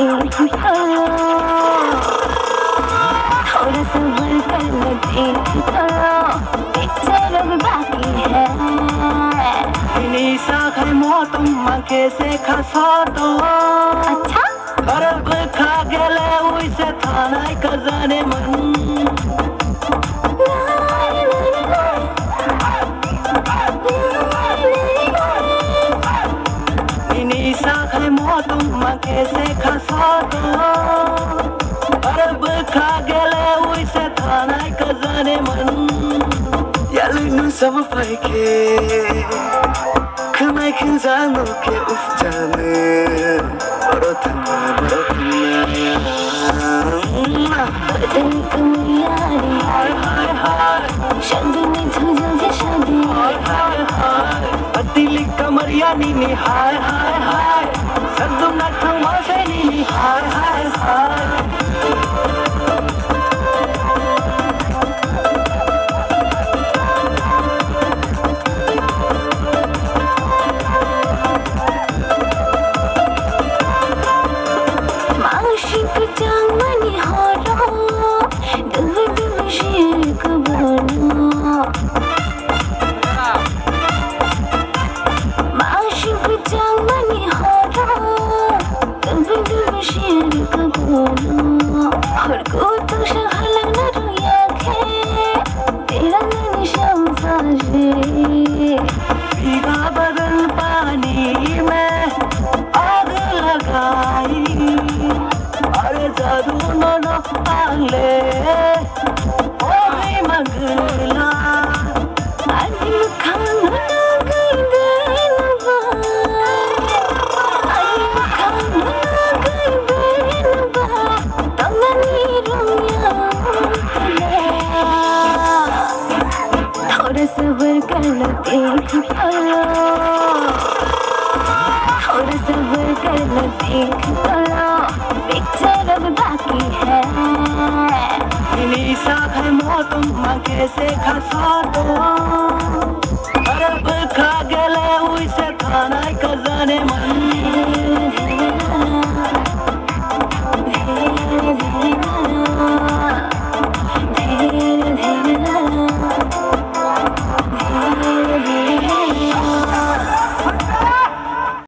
देख तो लो, थोड़ा सब्र कर लो देख तो लो, पिक्चर अब बाकी है। Inisa kai motom manke se khasato. अच्छा Arab kha gele uise thanai kazane man. Inisa kai motom manke se khasato. Arab kha gele uise thanai kazane man. Yalu sab paike. Kemai kinzano ke ufjane Barotana बदन कमरियारी शादी में तू जल्दी शादी Atili kamaria nini hai hai hai Sandum na thamase nini hai hai hai भीगा बदन पानी में आग लगाई अरे जरूर न पाले ओ भी मगला अरे खाना ना गई देनवा अरे खाना ना गई देनवा तंगनी रोया थोड़ा सब्र कर लो देख तो लो, थोड़ा सब्र कर लो देख तो लो, पिक्चर अब बाकी है। Inisa kai motom manke se khasato Arab kha gele uise thanai kazane